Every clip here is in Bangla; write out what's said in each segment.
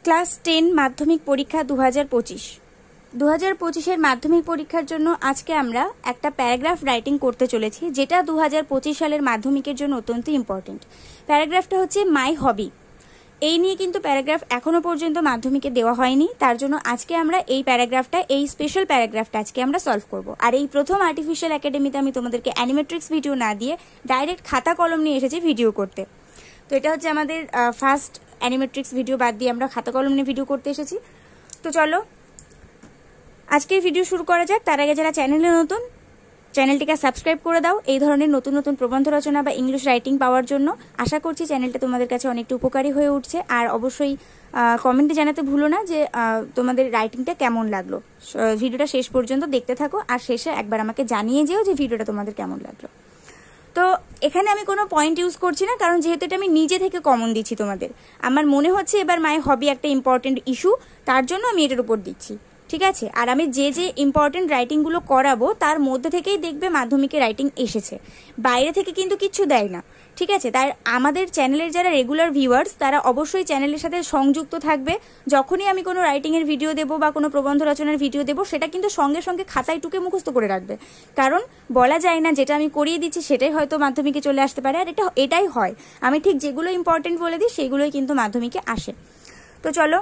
ক্লাস 10 মাধ্যমিক পরীক্ষা 2025 মাধ্যমিক পরীক্ষার জন্য আজকে আমরা একটা প্যারাগ্রাফ রাইটিং করতে চলেছি, যেটা 2025 সালের মাধ্যমিকের জন্য অত্যন্ত ইম্পর্টেন্ট। প্যারাগ্রাফটা হচ্ছে মাই হবি। এই নিয়ে কিন্তু প্যারাগ্রাফ এখনো পর্যন্ত মাধ্যমিকে দেওয়া হয়নি, তার জন্য আজকে আমরা এই স্পেশাল প্যারাগ্রাফটা আজকে আমরা সলভ করব। আর এই প্রথম আর্টিফিশিয়াল একাডেমিতে আমি তোমাদেরকে অ্যানিমেট্রিক্স ভিডিও না দিয়ে ডাইরেক্ট খাতা কলম নিয়ে এসেছি ভিডিও করতে। তো এটা হচ্ছে আমাদের ফার্স্ট অ্যানিমেট্রিক্স ভিডিও বাদ দিয়ে আমরা খাতা কলম নিয়ে ভিডিও করতে এসেছি। তো চলো আজকের ভিডিও শুরু করা যাক। তার আগে যারা চ্যানেলে নতুন, চ্যানেলটিকে সাবস্ক্রাইব করে দাও এই ধরনের নতুন নতুন প্রবন্ধ রচনা বা ইংলিশ রাইটিং পাওয়ার জন্য। আশা করছি চ্যানেলটা তোমাদের কাছে অনেকটা উপকারী হয়ে উঠছে। আর অবশ্যই কমেন্টে জানাতে ভুলো না যে তোমাদের রাইটিংটা কেমন লাগলো। ভিডিওটা শেষ পর্যন্ত দেখতে থাকো, আর শেষে একবার আমাকে জানিয়ে যেও যে ভিডিওটা তোমাদের কেমন লাগলো। তো এখানে আমি কোনো পয়েন্ট ইউজ করছি না, কারণ যেহেতু এটা আমি নিজে থেকে কমন দিচ্ছি তোমাদের। আমার মনে হচ্ছে এবার মাই হবি একটা ইম্পর্টেন্ট ইস্যু, তার জন্য আমি এটার উপর দিচ্ছি, ঠিক আছে। আর আমি যে ইম্পর্টেন্ট রাইটিংগুলো করাবো তার মধ্যে থেকেই দেখবে মাধ্যমিকে রাইটিং এসেছে, বাইরে থেকে কিন্তু কিচ্ছু দেয় না, ঠিক আছে। তাই আমাদের চ্যানেলের যারা রেগুলার ভিউয়ার্স তারা অবশ্যই চ্যানেলের সাথে সংযুক্ত থাকবে। যখনই আমি কোনো রাইটিংয়ের ভিডিও দেবো বা কোনো প্রবন্ধ রচনার ভিডিও দেবো, সেটা কিন্তু সঙ্গে সঙ্গে খাতায় টুকে মুখস্থ করে রাখবে, কারণ বলা যায় না যেটা আমি করিয়ে দিচ্ছি সেটাই হয়তো মাধ্যমিকে চলে আসতে পারে। আর এটাই হয়, আমি ঠিক যেগুলো ইম্পর্টেন্ট বলে দিই সেগুলোই কিন্তু মাধ্যমিকে আসে। তো চলো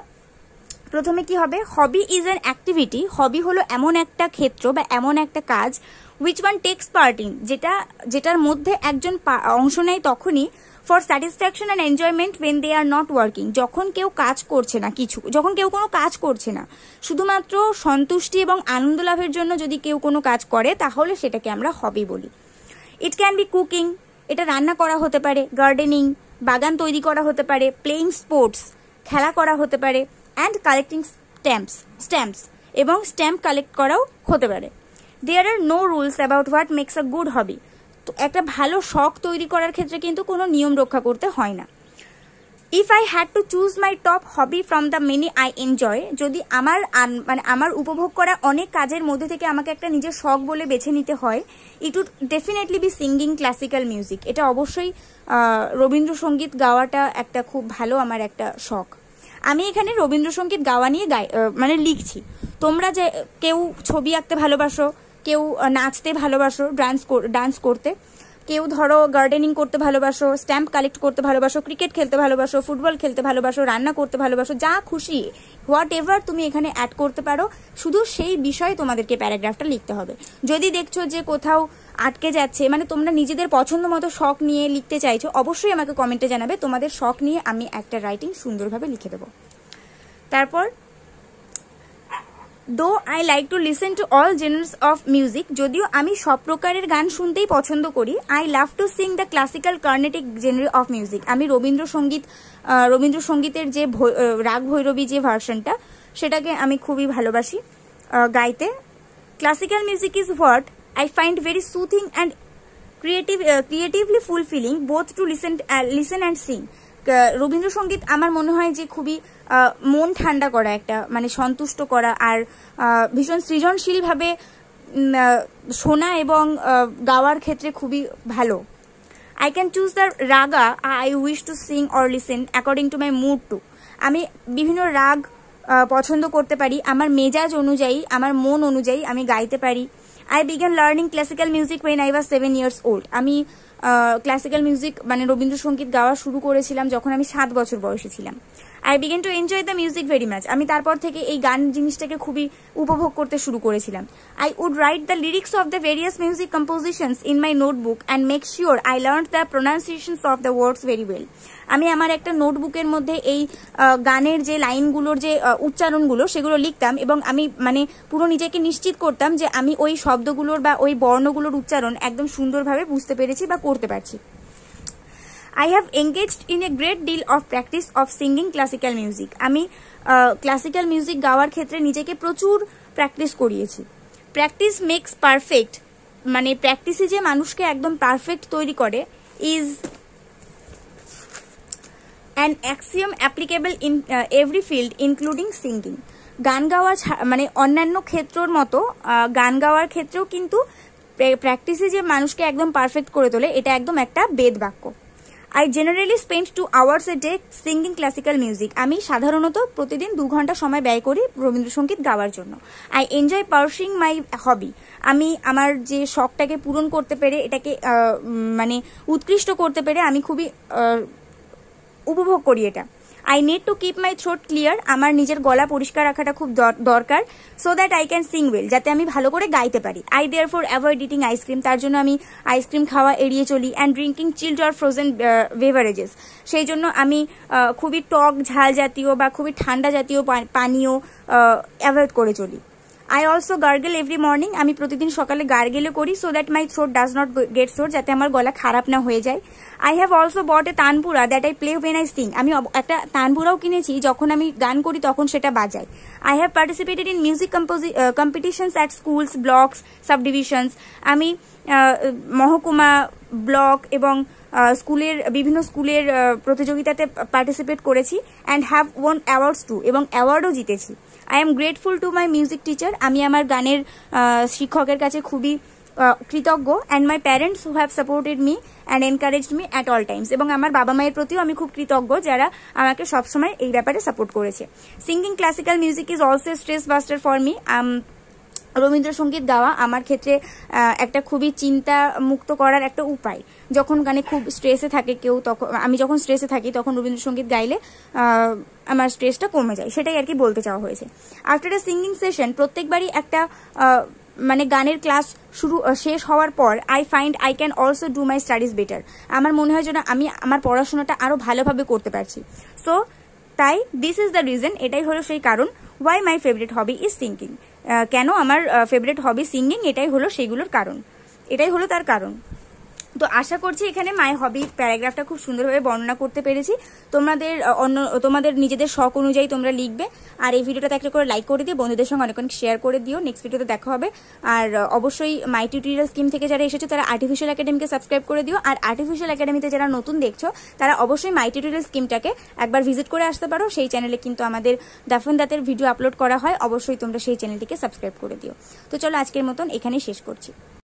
প্রথমে কি হবে, hobby is an activity. Hobby হলো এমন একটা ক্ষেত্র বা এমন একটা কাজ which one takes part in, যেটার মধ্যে একজন অংশ নেয় তখনই for satisfaction and enjoyment when they are not working. যখন কেউ কাজ করছে না, যখন কেউ কোনো কাজ করছে না, শুধুমাত্র সন্তুষ্টি এবং আনন্দ লাভের জন্য যদি কেউ কোনো কাজ করে তাহলে সেটাকে আমরা হবি বলি। ইট ক্যান বি কুকিং, এটা রান্না করা হতে পারে, গার্ডেনিং, বাগান তৈরি করা হতে পারে, প্লেইং স্পোর্টস, খেলা করা হতে পারে, অ্যান্ড কালেক্টিং স্ট্যাম্পস এবং স্ট্যাম্প কালেক্ট করাও হতে পারে। There are no rules about what makes a good hobby. তো একটা ভালো শখ তৈরি করার ক্ষেত্রে কিন্তু কোনো নিয়ম রক্ষা করতে হয় না। If I had to choose my top hobby from the many I enjoy, যদি আমার উপভোগ করা অনেক কাজের মধ্যে থেকে আমাকে একটা নিজের শখ বলে বেছে নিতে হয়, it would definitely be singing classical music. এটা অবশ্যই রবীন্দ্রসঙ্গীত গাওয়াটা একটা খুব ভালো আমার একটা শখ। আমি এখানে রবীন্দ্রসঙ্গীত গাওয়া নিয়ে লিখছি। তোমরা যে কেউ ছবি আঁকতে ভালোবাসো, কেউ নাচতে ভালোবাসো, ডান্স করতে, কেউ ধরো গার্ডেনিং করতে ভালোবাসো, স্ট্যাম্প কালেক্ট করতে ভালোবাসো, ক্রিকেট খেলতে ভালোবাসো, ফুটবল খেলতে ভালোবাসো, রান্না করতে ভালোবাসো, যা খুশি হোয়াট এভার তুমি এখানে অ্যাড করতে পারো। শুধু সেই বিষয়ে তোমাদেরকে প্যারাগ্রাফটা লিখতে হবে। যদি দেখছো যে কোথাও আটকে যাচ্ছে, তোমরা নিজেদের পছন্দ মতো শখ নিয়ে লিখতে চাইছো, অবশ্যই আমাকে কমেন্টে জানাবে। তোমাদের শখ নিয়ে আমি একটা রাইটিং সুন্দরভাবে লিখে দেবো। তারপর though I like to listen to all genres of music, যদিও আমি সব প্রকারের গান শুনতেই পছন্দ করি। I love to sing the classical Carnatic genre of music, আমি রবীন্দ্রসঙ্গীতের যে রাগ ভৈরবী যে ভার্সনটা, সেটাকে আমি খুবই ভালোবাসি গাইতে। Classical music is what I find very soothing and creatively fulfilling both to listen and sing. Rabindrasangeet আমার মনে হয় যে খুবই মন ঠান্ডা করা একটা, সন্তুষ্ট করা, আর ভীষণ সৃজনশীলভাবে শোনা এবং গাওয়ার ক্ষেত্রে খুবই ভালো। I can choose the raga I wish to sing or listen according to my mood too. আমি বিভিন্ন রাগ পছন্দ করতে পারি, আমার মেজাজ অনুযায়ী, আমার মন অনুযায়ী আমি গাইতে পারি। I began learning classical music when I was 7 years old. আমি ক্লাসিক্যাল মিউজিক রবীন্দ্রসঙ্গীত গাওয়া শুরু করেছিলাম যখন আমি 7 বছর বয়সে ছিলাম। I began to enjoy the music very much. আমি তারপর থেকে এই গান জিনিসটাকে খুবই উপভোগ করতে শুরু করেছিলাম। I would write the lyrics of the various music compositions in my notebook and make sure I learned the pronunciations of the words very well. আমি আমার একটা নোটবুকের মধ্যে এই গানের যে লাইনগুলোর যে উচ্চারণগুলো সেগুলো লিখতাম, এবং আমি পুরো নিজেকে নিশ্চিত করতাম যে আমি ওই শব্দগুলোর বা ওই বর্ণগুলোর উচ্চারণ একদম সুন্দরভাবে বুঝতে পেরেছি বা করতে পারছি। I have engaged in a great deal of practice of singing classical music. আমি ক্লাসিক্যাল মিউজিক গাওয়ার ক্ষেত্রে নিজেকে প্রচুর প্র্যাকটিস করিয়েছি। প্র্যাকটিস মেক্স পারফেক্ট, প্র্যাকটিসই যে মানুষকে একদম পারফেক্ট তৈরি করে, is an axiom applicable in every field including singing. গান গাওয়া অন্যান্য ক্ষেত্রের মতো গান গাওয়ার ক্ষেত্রেও কিন্তু প্র্যাকটিসে যে মানুষকে একদম পারফেক্ট করে তোলে, এটা একদম একটা বেদ বাক্য। I generally spend 2 hours a day singing classical music. আমি সাধারণত প্রতিদিন 2 ঘন্টা সময় ব্যয় করি রবীন্দ্রসঙ্গীত গাওয়ার জন্য। আই এনজয় পারসিং মাই হবি। আমি আমার যে শখটাকে পূরণ করতে পেরে, এটাকে মানে উৎকৃষ্ট করতে পেরে আমি খুবই উপভোগ করি এটা। I need to keep my throat clear. আমার নিজের গলা পরিষ্কার রাখাটা খুব দরকার, so that I can sing well, যাতে আমি ভালো করে গাইতে পারি। I therefore avoid eating ice cream. তার জন্য আমি আইসক্রিম খাওয়া এড়িয়ে চলি। And drinking child or frozen beverages. সেই জন্য আমি খুবই টক ঝাল জাতীয় বা খুবই ঠান্ডা জাতীয় পানীয় অ্যাভয়েড করে চলি। I also gargle every morning. আমি প্রতিদিন সকালে গার্গেলও করি, so that my throat does not get sore, যাতে আমার গলা খারাপ না হয়ে যায়। I have also bought a tanpura that I play when I sing. আমি একটা তানপুরাও কিনেছি, যখন আমি গান করি তখন সেটা বাজাই। I have participated in music competitions at schools, blocks, subdivisions. আমি মহকুমা, ব্লক এবং বিভিন্ন স্কুলের প্রতিযোগিতাতে পার্টিসিপেট করেছি। And have won awards too, এবং অ্যাওয়ার্ডও জিতেছি। I am grateful to my music teacher. আমি আমার গানের শিক্ষকের কাছে খুবই কৃতজ্ঞ। And my parents who have supported me and encouraged me at all times. এবং আমার বাবা মায়ের প্রতিও আমি খুব কৃতজ্ঞ, যারা আমাকে সবসময় এই ব্যাপারে সাপোর্ট করেছে। Singing classical music is also stress buster for me. Rabindrasangeet গাওয়া আমার ক্ষেত্রে একটা খুবই চিন্তা মুক্ত করার একটা উপায়। যখন গানে খুব স্ট্রেসে থাকে কেউ, তখন আমি যখন স্ট্রেসে থাকি তখন রবীন্দ্রসঙ্গীত গাইলে আমার স্ট্রেসটা কমে যায়, সেটাই আর কি বলতে চাওয়া হয়েছে। আফটার এ সিঙ্গিং সেশন, প্রত্যেকবারই একটা মানে গানের ক্লাস শেষ হওয়ার পর I find I can also do my studies better. আমার মনে হয় যেন আমি আমার পড়াশোনাটা আরও ভালোভাবে করতে পারছি। সো তাই দিস ইজ দ্য রিজন, এটাই হলো সেই কারণ why my favourite hobby is singing. কেন আমার ফেভারিট হবি সিঙ্গিং, এটাই হলো সেইগুলোর কারণ, এটাই হলো তার কারণ। তো আশা করছি এখানে মাই হবি প্যারাগ্রাফটা খুব সুন্দরভাবে বর্ণনা করতে পেরেছি। তোমাদের নিজেদের শখ অনুযায়ী তোমরা লিখবে। আর এই ভিডিওটাতে একটা করে লাইক করে দিয়ে বন্ধুদের সঙ্গে অনেক শেয়ার করে দিও। নেক্সট ভিডিওতে দেখা হবে। আর অবশ্যই মাই টিউটোরিয়াল স্কিম থেকে যারা এসেছো তারা আর্টিফিশিয়াল একাডেমিকে সাবস্ক্রাইব করে দিও। আর আর্টিফিশিয়াল একাডেমিতে যারা নতুন দেখছো তারা অবশ্যই মাই টিউটোরিয়াল স্কিমটাকে একবার ভিজিট করে আসতে পারো। সেই চ্যানেলে কিন্তু আমাদের দাফন দাঁতের ভিডিও আপলোড করা হয়, অবশ্যই তোমরা সেই চ্যানেলটিকে সাবস্ক্রাইব করে দিও। তো চলো আজকের মতন এখানেই শেষ করছি।